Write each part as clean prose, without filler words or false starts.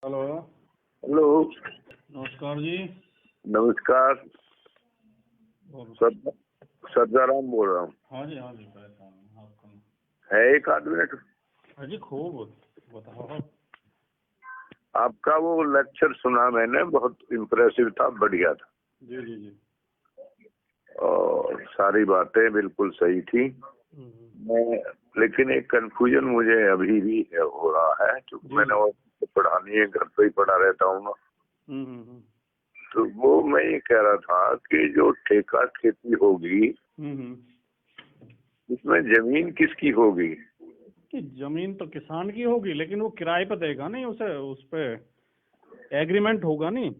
Hello. Hello. नमस्कार जी। नमस्कार। सज्जाराम बोल रहा हूँ। हाँ जी पहचान आपका है एक आध मिनट। हाँ जी खूब बताओ। आपका वो लेक्चर सुना मैंने, बहुत इम्प्रेसिव था, बढ़िया था। जी जी जी। और सारी बातें बिल्कुल सही थी। मैं लेकिन एक कंफ्यूजन मुझे अभी भी हो रहा है, क्योंकि मैंने वो पढ़ानी है, घर पे ही पढ़ा रहता हूँ ना। तो वो मैं ये कह रहा था कि जो ठेका खेती होगी उसमें जमीन किसकी होगी? कि जमीन तो किसान की होगी, लेकिन वो किराए पे देगा नहीं, उसे उस पे एग्रीमेंट होगा नहीं।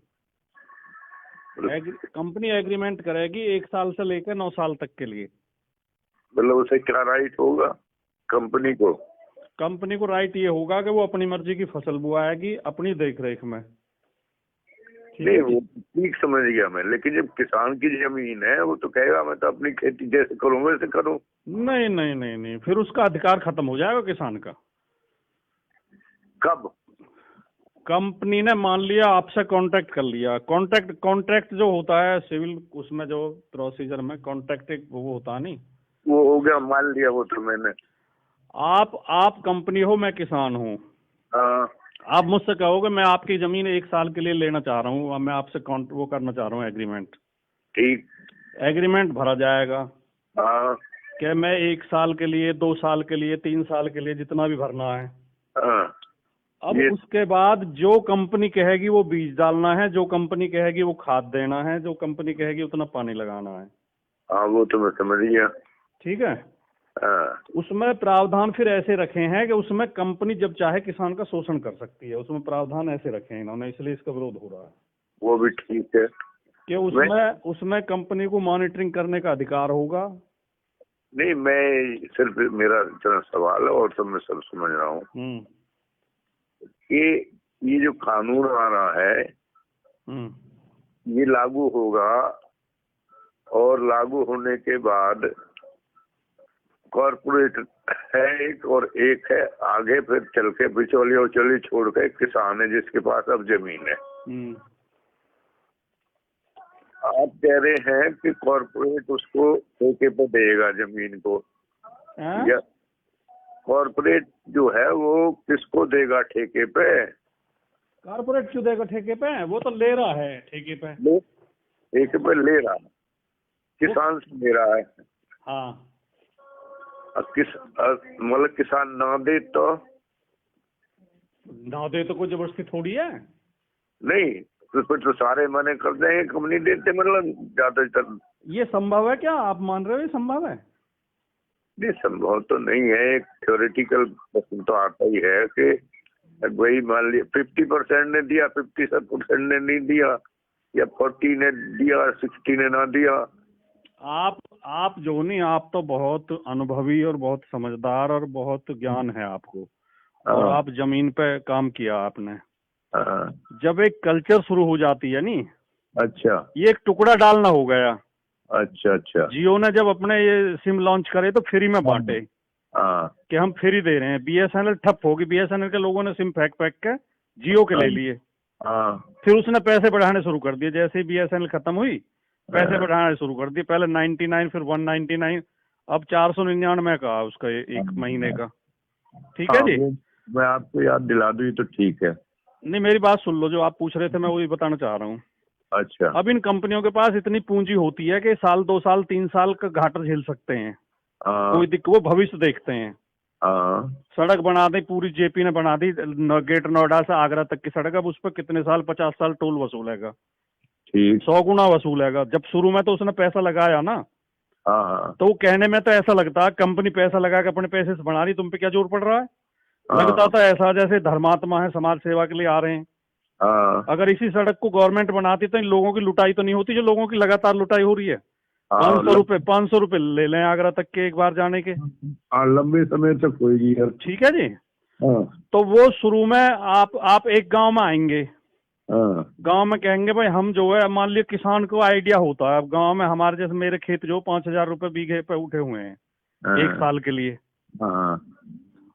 कंपनी एग्रीमेंट करेगी 1 साल से लेकर 9 साल तक के लिए। मतलब उसे क्या राइट होगा कंपनी को? कंपनी को राइट ये होगा कि वो अपनी मर्जी की फसल बुआएगी अपनी देख रेख में। नहीं, वो ठीक समझ गया मैं, लेकिन जब किसान की जमीन है वो तो कहेगा मैं तो अपनी खेती जैसे करूँ वैसे करूँ। नहीं नहीं नहीं नहीं, फिर उसका अधिकार खत्म हो जाएगा किसान का। कब? कंपनी ने मान लिया आपसे कांटेक्ट कर लिया। कॉन्ट्रैक्ट जो होता है सिविल, उसमें जो प्रोसीजर में कॉन्ट्रैक्ट एक वो होता है नहीं। वो हो गया, मान लिया वो तो मैंने। आप कंपनी हो, मैं किसान हूँ। हाँ। आप मुझसे कहोगे मैं आपकी जमीन 1 साल के लिए लेना चाह रहा हूँ, मैं आपसे वो करना चाह रहा हूँ एग्रीमेंट। ठीक। एग्रीमेंट भरा जाएगा हाँ। कि मैं 1 साल के लिए, 2 साल के लिए, 3 साल के लिए, जितना भी भरना है। हाँ। अब उसके बाद जो कंपनी कहेगी वो बीज डालना है, जो कंपनी कहेगी वो खाद देना है, जो कंपनी कहेगी उतना पानी लगाना है। हाँ, वो तो मैं समझ गया। ठीक है। हाँ। उसमें प्रावधान फिर ऐसे रखे हैं कि उसमें कंपनी जब चाहे किसान का शोषण कर सकती है। उसमें प्रावधान ऐसे रखे हैं इन्होंने, इसलिए इसका विरोध हो रहा है। वो भी ठीक है कि उसमें कंपनी को मॉनिटरिंग करने का अधिकार होगा। नहीं, मैं सिर्फ मेरा इतना सवाल है और सब मैं सब समझ रहा हूँ कि ये जो कानून आ रहा है ये लागू होगा, और लागू होने के बाद कॉर्पोरेट है एक और एक है आगे, फिर चल के बिचौलिया उचौली छोड़ के किसान है जिसके पास अब जमीन है। आप कह रहे हैं कि कॉर्पोरेट उसको ठेके पे देगा जमीन को, या कॉर्पोरेट जो है वो किसको देगा ठेके पे? कॉर्पोरेट क्यों देगा ठेके पे? वो तो ले रहा है ठेके पे। ठेके पे ले रहा है, किसान से ले रहा है। हाँ। मतलब किसान ना दे तो कोई जबरदस्ती थोड़ी है। नहीं, तो फिर तो सारे मने कर देंगे, कंपनी देते, मतलब ज्यादातर। ये संभव है क्या? आप मान रहे हो ये संभव है? नहीं, संभव तो नहीं है। एक थ्योरेटिकल प्रश्न तो आता ही है कि वही मान लिया 50% ने दिया, 50% ने नहीं दिया, या 40 ने दिया, 60 ने ना दिया। आप जो नहीं, आप तो बहुत अनुभवी और बहुत समझदार और बहुत ज्ञान है आपको, और आप जमीन पे काम किया आपने। जब एक कल्चर शुरू हो जाती है नी। अच्छा। ये एक टुकड़ा डालना हो गया। अच्छा। जियो ने जब अपने ये सिम लॉन्च करे तो फ्री में बांटे कि हम फ्री दे रहे हैं। बीएसएनएल ठप होगी, बीएसएनएल के लोगों ने सिम फेंक के जियो के ले लिए। फिर उसने पैसे बढ़ाने शुरू कर दिए। जैसे ही बीएसएनएल खत्म हुई पैसे बढ़ाने शुरू कर दिए। पहले 99, फिर 199, अब 499 का उसका एक महीने का। ठीक है जी। मैं आपको याद दिला दूं तो ठीक है। नहीं, मेरी बात सुन लो, जो आप पूछ रहे थे मैं वही बताना चाह रहा हूँ। अच्छा। अब इन कंपनियों के पास इतनी पूंजी होती है कि साल 2 साल 3 साल का घाटा झेल सकते हैं। कोई दिक्कत, वो भविष्य देखते हैं। सड़क बना दी, पूरी जेपी ने बना दी, ग्रेटर नोएडा से आगरा तक की सड़क। अब उस पर कितने साल, 50 साल टोल वसूलेगा? 100 गुना वसूलेगा। जब शुरू में तो उसने पैसा लगाया ना, तो कहने में तो ऐसा लगता कंपनी पैसा लगा के अपने पैसे से बना रही, तुम पे क्या जोर पड़ रहा है? लगता था ऐसा जैसे धर्मात्मा है, समाज सेवा के लिए आ रहे हैं। अगर इसी सड़क को गवर्नमेंट बनाती तो इन लोगों की लुटाई तो नहीं होती जो लोगों की लगातार लुटाई हो रही है। 500 रुपए ले लें आगरा तक के एक बार जाने के। लंबे समय तक होगी यार। ठीक है जी। तो वो शुरू में आप एक गांव में आएंगे, गांव में कहेंगे भाई हम जो है, मान लिया किसान को आइडिया होता है, अब गांव में हमारे जैसे मेरे खेत जो 5,000 रुपए बीघे पे उठे हुए हैं 1 साल के लिए।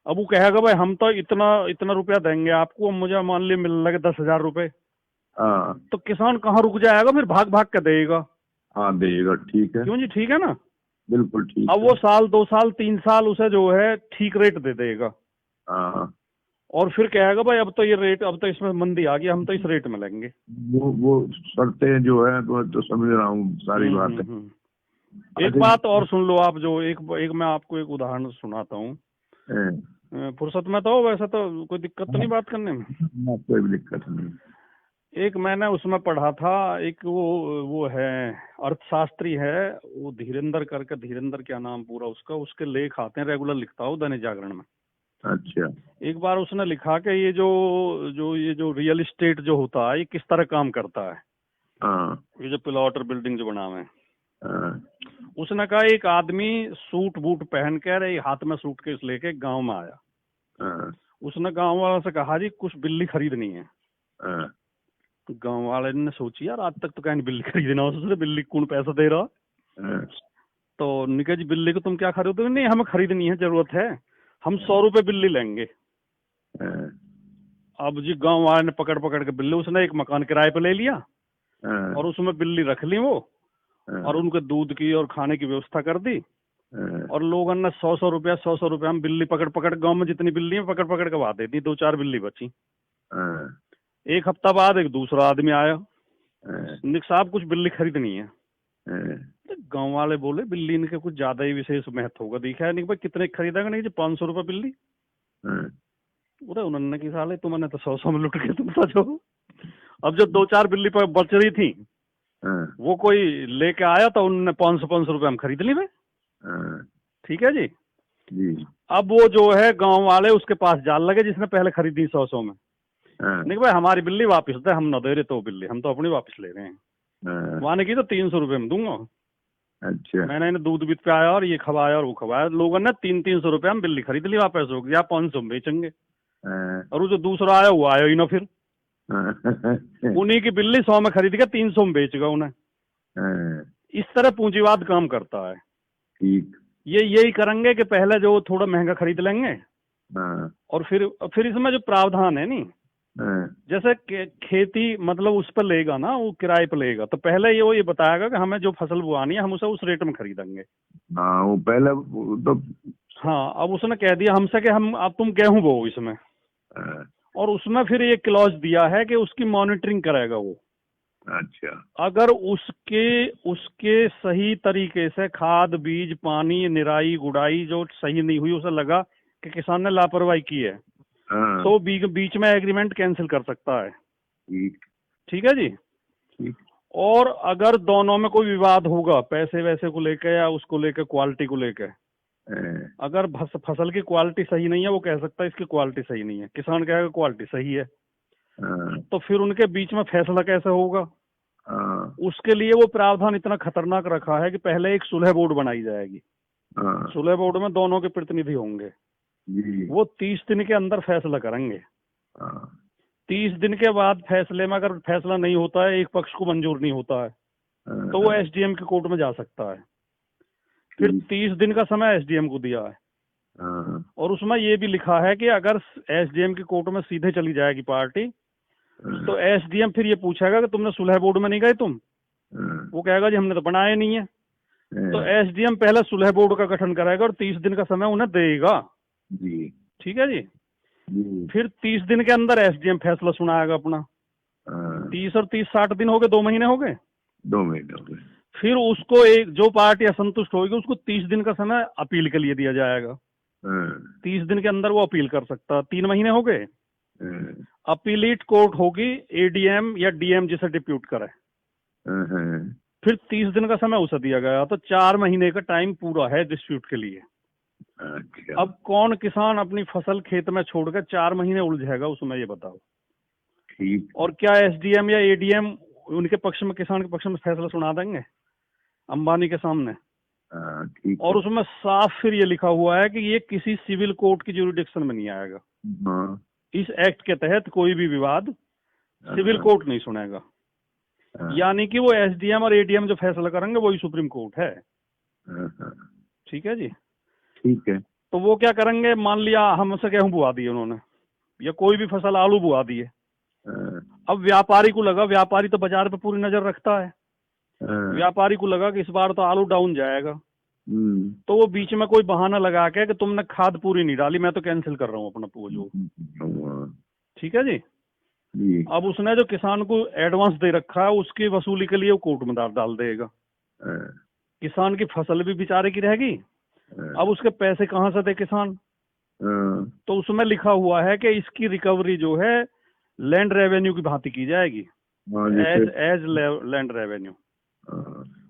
अब वो कहेगा भाई हम तो इतना इतना रुपया देंगे आपको, मुझे मान ली मिल लगे 10,000 रुपए, हाँ तो किसान कहाँ रुक जाएगा, फिर भाग भाग के देगा। हाँ देगा, ठीक है, क्यों जी, ठीक है ना। बिल्कुल ठीक अब है। वो साल 2 साल 3 साल उसे जो है ठीक रेट दे देगा, हाँ और फिर कहेगा भाई अब तो ये रेट, अब तो इसमें मंदी आ गई, हम तो इस रेट में लेंगे। वो शर्तें जो है तो समझ रहा हूँ सारी बातें। एक बात और सुन लो आप, जो एक मैं आपको एक उदाहरण सुनाता हूँ, फुर्सत में तो वैसे तो कोई दिक्कत तो नहीं बात करने में? कोई भी दिक्कत नहीं। एक मैंने उसमें पढ़ा था, एक वो है अर्थशास्त्री है, वो धीरेंद्र करके, धीरेंद्र क्या नाम पूरा उसका, उसके लेख आते हैं, रेगुलर लिखता हूँ दैनिक जागरण में। अच्छा। एक बार उसने लिखा कि ये जो रियल एस्टेट जो होता है ये किस तरह काम करता है। हाँ ये जो प्लॉट और बिल्डिंग जो बना हुए हैं, हाँ उसने कहा एक आदमी सूट बूट पहन कर हाथ में सूटकेस लेके गांव में आया। हाँ उसने गांव वालों से कहा जी कुछ बिल्ली खरीदनी है। हाँ तो गांव वाले ने सोची यार आज तक तो कहीं बिल्ली खरीदना, उसने बिल्ली कौन पैसा दे रहा। हाँ, तो निका जी बिल्ली को तुम क्या खरीदोगे? नहीं हमें खरीदनी है, जरूरत है, हम 100 रुपए बिल्ली लेंगे। हाँ, अब जी गांव वाले ने पकड़ पकड़ के बिल्ली, उसने एक मकान किराए पे ले लिया हाँ, और उसमें बिल्ली रख ली वो, और उनके दूध की और खाने की व्यवस्था कर दी। हाँ, और लोगों ने 100 रुपया 100 रुपया हम बिल्ली पकड़ पकड़, गांव में जितनी बिल्ली है पकड़ पकड़ के वहां दे दी, 2-4 बिल्ली बची। हाँ, एक हफ्ता बाद एक दूसरा आदमी आया, हाँ, निक साहब कुछ बिल्ली खरीदनी है। हाँ, तो गांव वाले बोले बिल्ली इनके कुछ ज्यादा ही विशेष महत्व होगा, देखा है नहीं भाई कितने खरीदेगा? नहीं जी 500 रुपये बिल्ली। हाँ, बोले उन्होंने की साले तुमने तो 100 में लुट के तुम जो। अब जो 2-4 बिल्ली पर बच रही थी हाँ, वो कोई लेके आया तो उन्होंने 500 रुपये हम खरीद ली भाई। हाँ, ठीक है जी। जी। अब वो जो है गांव वाले उसके पास जाल लगे जिसने पहले खरीदी 100 में। हाँ, नहीं भाई हमारी बिल्ली वापस दे, हम न दे रहे तो बिल्ली, हम तो अपनी वापस ले रहे हैं। हाँ, माने की तो 300 रुपये में दूंगा। अच्छा। मैंने इन्हें दूध भी पिलाया और ये खवाया और वो खवाया, लोगों ने 300 रुपये हम बिल्ली खरीद ली, वापस हो गया 500 में बेचेंगे। हाँ, और वो जो दूसरा आया वो आया ही ना, फिर हाँ, उन्हीं की बिल्ली 100 में खरीद के 300 में बेच गया उन्हें। हाँ, इस तरह पूंजीवाद काम करता है। ठीक। ये यही करेंगे कि पहले जो थोड़ा महंगा खरीद लेंगे, हाँ, और फिर इसमें जो प्रावधान है नहीं, हाँ, जैसे खेती मतलब उस पर लेगा ना, वो किराए पर लेगा, तो पहले ये बताएगा कि हमें जो फसल बुआनी है हम उसे उस रेट में खरीदेंगे। हाँ, वो पहले तो। हाँ अब उसने कह दिया हमसे कि हम अब तुम गेहूं बो इसमें, हाँ, और उसमें फिर ये क्लॉज दिया है कि उसकी मॉनिटरिंग करेगा वो। अच्छा। अगर उसके सही तरीके से खाद बीज पानी निराई गुड़ाई जो सही नहीं हुई, उसे लगा कि किसान ने लापरवाही की है, हाँ, तो बीच में एग्रीमेंट कैंसिल कर सकता है। ठीक। ठीक है जी। ठीक। और अगर दोनों में कोई विवाद होगा पैसे वैसे को लेकर या उसको लेकर क्वालिटी को लेकर, हाँ, अगर फसल की क्वालिटी सही नहीं है वो कह सकता है इसकी क्वालिटी सही नहीं है, किसान कहेगा क्वालिटी सही है। हाँ, तो फिर उनके बीच में फैसला कैसे होगा? हाँ, उसके लिए वो प्रावधान इतना खतरनाक रखा है कि पहले एक सुलह बोर्ड बनाई जाएगी। हाँ, सुलह बोर्ड में दोनों के प्रतिनिधि होंगे, जी। वो 30 दिन के अंदर फैसला करेंगे। हाँ, 30 दिन के बाद फैसले में अगर फैसला नहीं होता है, एक पक्ष को मंजूर नहीं होता है, हाँ, तो वो एसडीएम के कोर्ट में जा सकता है। फिर 30 दिन का समय एसडीएम को दिया है, हाँ, और उसमें ये भी लिखा है कि अगर एसडीएम की कोर्ट में सीधे चली जाएगी पार्टी, तो एसडीएम फिर ये पूछेगा कि तुमने सुलह बोर्ड में नहीं गए तुम? हाँ, वो कहेगा जी हमने तो बनाया नहीं है। तो एसडीएम पहले सुलह बोर्ड का गठन कराएगा और 30 दिन का समय उन्हें देगा। जी। ठीक है जी। जी। फिर 30 दिन के अंदर एसडीएम फैसला सुनाएगा अपना। हाँ, 30 और 30 60 दिन हो गए, 2 महीने हो गए। 2 महीने हो गए। फिर उसको एक जो पार्टी असंतुष्ट होगी उसको 30 दिन का समय अपील के लिए दिया जाएगा। 30 दिन के अंदर वो अपील कर सकता है। 3 महीने हो गए। अपीलीट कोर्ट होगी, एडीएम या डीएम जिसे डिप्यूट करे। फिर 30 दिन का समय उसे दिया गया, तो 4 महीने का टाइम पूरा है डिस्प्यूट के लिए। अच्छा। अब कौन किसान अपनी फसल खेत में छोड़कर 4 महीने उलझेगा उसमें, ये बताओ। ठीक। और क्या एसडीएम या एडीएम उनके पक्ष में, किसान के पक्ष में फैसला सुना देंगे अंबानी के सामने? ठीक। और उसमें साफ फिर ये लिखा हुआ है कि ये किसी सिविल कोर्ट की ज्यूरिडिक्शन में नहीं आएगा। हाँ। इस एक्ट के तहत कोई भी विवाद सिविल कोर्ट नहीं सुनेगा। यानी कि वो एसडीएम और एडीएम जो फैसला करेंगे वही सुप्रीम कोर्ट है। ठीक है जी। ठीक है। तो वो क्या करेंगे, मान लिया हमसे गेहूं बुआ दिए उन्होंने या कोई भी फसल आलू बुआ दिए, अब व्यापारी को लगा, व्यापारी तो बाजार पे पूरी नजर रखता है, व्यापारी को लगा कि इस बार तो आलू डाउन जाएगा, तो वो बीच में कोई बहाना लगा के कि तुमने खाद पूरी नहीं डाली, मैं तो कैंसिल कर रहा हूँ अपना वो जो, ठीक है जी। अब उसने जो किसान को एडवांस दे रखा है उसकी वसूली के लिए वो कोर्ट में डाल देगा, किसान की फसल भी बेचारे की रहेगी, अब उसके पैसे कहाँ से दे किसान। तो उसमें लिखा हुआ है कि इसकी रिकवरी जो है लैंड रेवेन्यू की भांति की जाएगी, एज लैंड रेवेन्यू।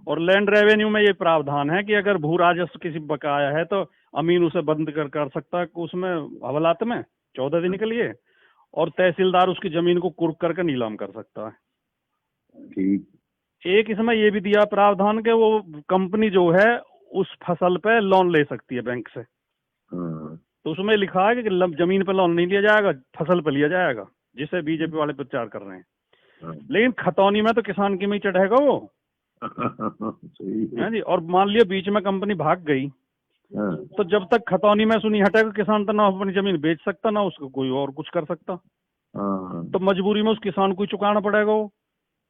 और लैंड रेवेन्यू में ये प्रावधान है कि अगर भू राजस्व किसी बकाया है तो अमीन उसे बंद कर सकता है उसमें हवालात में 14 दिन के लिए, और तहसीलदार उसकी जमीन को कुर्क करके नीलाम कर सकता है। ठीक। एक इसमें ये भी दिया प्रावधान के वो कंपनी जो है उस फसल पे लोन ले सकती है बैंक से, तो उसमें लिखा है कि जमीन पे लोन नहीं लिया जाएगा, फसल पे लिया जाएगा, जिसे बीजेपी वाले प्रचार कर रहे हैं। लेकिन खतौनी में तो किसान की में ही चढ़ेगा वो, है जी। और मान लिया बीच में कंपनी भाग गई, तो जब तक खतौनी में सुनी हटेगा किसान तो ना अपनी जमीन बेच सकता ना उसको कोई और कुछ कर सकता, तो मजबूरी में उस किसान को चुकाना पड़ेगा वो।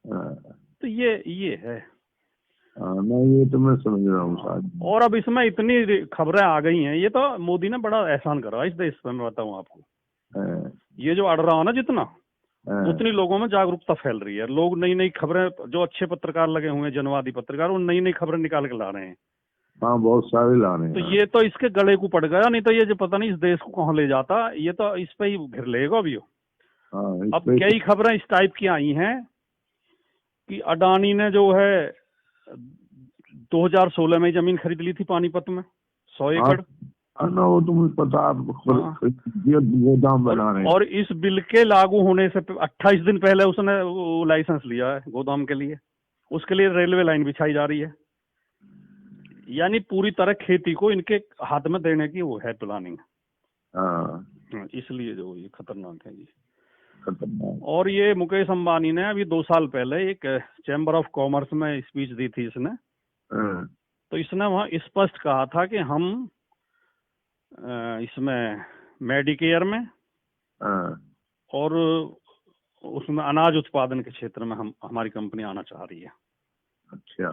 तो ये है। नहीं, ये तो मैं समझ रहा हूँ। और अब इसमें इतनी खबरें आ गई हैं, ये तो मोदी ने बड़ा एहसान करा इस देश में, मैं बताऊँ आपको। ये जो अड़ रहा है ना जितना, उतनी लोगों में जागरूकता फैल रही है, लोग नई नई खबरें, जो अच्छे पत्रकार लगे हुए हैं, जनवादी पत्रकार, वो नई नई खबरें निकाल के ला रहे हैं। हाँ, बहुत सारे ला रहे हैं। तो ये तो इसके गले को पड़ गया, नहीं तो ये जो पता नहीं इस देश को कहाँ ले जाता, ये तो इस पे ही घिर लेगा अभी। अब कई खबरें इस टाइप की आई हैं कि अडानी ने जो है 2016 में जमीन खरीद ली थी पानीपत में 100 एकड़। ना वो तुम्हें पता, गोदाम बना रहे हैं। और इस बिल के लागू होने से 28 दिन पहले उसने वो लाइसेंस लिया है गोदाम के लिए, उसके लिए रेलवे लाइन बिछाई जा रही है। यानी पूरी तरह खेती को इनके हाथ में देने की वो है प्लानिंग। इसलिए जो ये खतरनाक है जी, खतरनाक। और ये मुकेश अंबानी ने अभी 2 साल पहले एक चैम्बर ऑफ कॉमर्स में स्पीच दी थी इसने, तो इसने वहाँ स्पष्ट कहा था कि हम इसमें मेडिकेयर में और उसमें अनाज उत्पादन के क्षेत्र में हमारी कंपनी आना चाह रही है। अच्छा।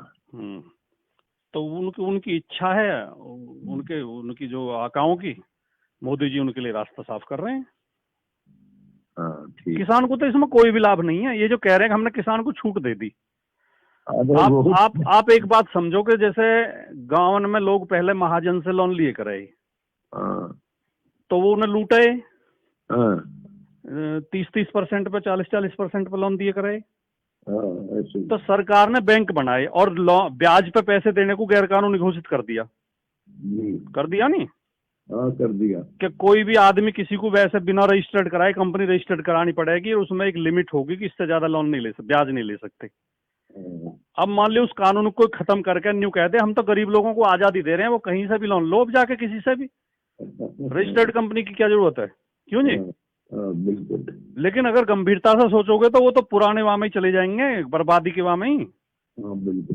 तो उनकी इच्छा है, उनकी जो आकाओं की, मोदी जी उनके लिए रास्ता साफ कर रहे हैं। किसान को तो इसमें कोई भी लाभ नहीं है। ये जो कह रहे हैं हमने किसान को छूट दे दी, आप एक बात समझो कि जैसे गांव में लोग पहले महाजन से लोन लिए करे, तो वो उन्हें लूटे 30% पे 40% पे लोन दिए करे। तो सरकार ने बैंक बनाए और ब्याज पे पैसे देने को गैर कानूनी घोषित कर दिया। कर दिया नहीं? कर दिया कि कोई भी आदमी किसी को वैसे बिना रजिस्टर्ड कराए कंपनी रजिस्टर्ड करानी पड़ेगी, और उसमें एक लिमिट होगी कि इससे ज्यादा लोन नहीं ले सकते, ब्याज नहीं ले सकते। अब मान लो उस कानून को खत्म करके न्यू कहते हम तो गरीब लोगों को आजादी दे रहे हैं, वो कहीं से भी लोन लो, अब जाके किसी से भी। रजिस्टर्ड कंपनी की क्या जरूरत है, क्यों नहीं? बिल्कुल। लेकिन अगर गंभीरता से सोचोगे तो वो तो पुराने वाह में ही चले जाएंगे, बर्बादी के वाह में ही।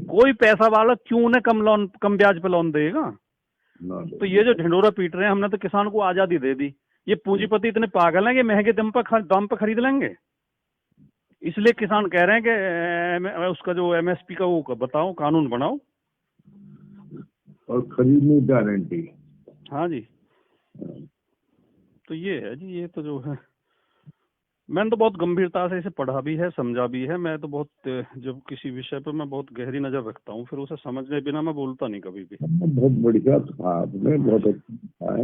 कोई पैसा वाला क्यों उन्हें कम ब्याज पे लोन देगा? तो ये जो ढिंडोरा पीट रहे हैं, हमने तो किसान को आजादी दे दी। ये पूंजीपति इतने पागल हैं कि महंगे दाम पे खरीद लेंगे। इसलिए किसान कह रहे हैं कि उसका जो एमएसपी का वो बताओ, कानून बनाओ और खरीदने की गारंटी। हाँ जी। तो ये है जी, ये तो जो है मैंने तो बहुत गंभीरता से इसे पढ़ा भी है, समझा भी है। मैं तो बहुत, जब किसी विषय पर मैं बहुत गहरी नजर रखता हूँ, फिर उसे समझने बिना मैं बोलता नहीं कभी भी। बहुत बढ़िया था आपने, बहुत अच्छा था।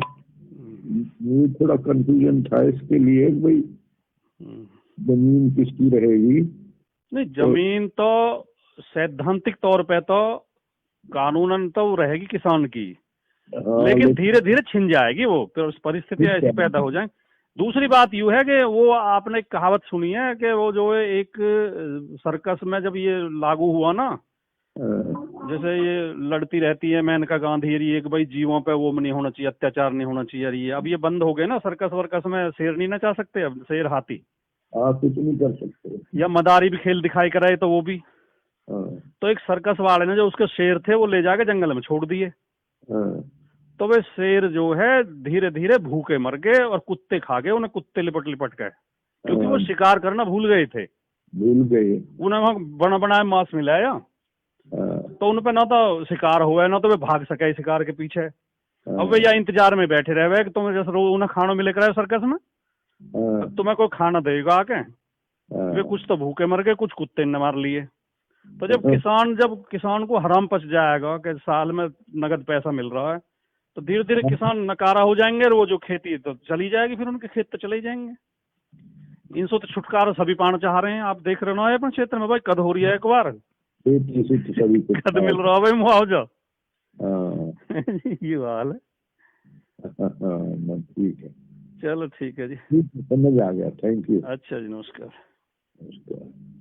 मुझे थोड़ा कंफ्यूजन था इसके लिए भाई जमीन किसकी रहेगी। नहीं, जमीन तो सैद्धांतिक तौर पे तो कानूनन तो रहेगी किसान की, लेकिन धीरे धीरे छिन जाएगी वो, फिर परिस्थितियां ऐसी पैदा हो जाएंगी। दूसरी बात यूँ है कि वो आपने एक कहावत सुनी है कि वो जो है एक सर्कस में जब ये लागू हुआ ना, जैसे ये लड़ती रहती है मेनका गांधी, एक भाई जीवों पे वो नहीं होना चाहिए, अत्याचार नहीं होना चाहिए। ये अब ये बंद हो गए ना, सर्कस वर्कस में शेर नहीं नचा सकते अब, शेर हाथी कुछ नहीं कर सकते, या मदारी भी खेल दिखाई कराए तो वो भी। तो एक सर्कस वाले ने जो उसके शेर थे वो ले जाके जंगल में छोड़ दिए। तो वे शेर जो है धीरे धीरे भूखे मर गए और कुत्ते खा गए उन्हें, कुत्ते लिपट लिपट गए, क्योंकि वो शिकार करना भूल गए थे, भूल गए, उन्हें वहाँ बना बनाया मांस मिलाया, तो उन पे ना तो शिकार हुआ ना तो वे भाग सके शिकार के पीछे। अब वे या इंतजार में बैठे रहे कि तुम्हें जैसे रोज उन्हें खाना मिले कराए सर्कस में, तुम्हें कोई खाना देगा आके, वे कुछ तो भूखे मर गए, कुछ कुत्ते ने मार लिए। तो जब किसान को हराम पच जाएगा कि साल में नगद पैसा मिल रहा है, तो धीरे धीरे किसान नकारा हो जाएंगे और वो जो खेती तो चली जाएगी, फिर उनके खेत तो चले ही जाएंगे। इनसे तो छुटकारा सभी पाना चाह रहे हैं, आप देख रहे हो अपने क्षेत्र में भाई कद हो रही है, एक बार कद मिल रहा है भाई मुआवजा। ये हाल है। ठीक है, चलो ठीक है जी, समझ आ गया, थैंक यू। अच्छा जी, नमस्कार। नमस्कार।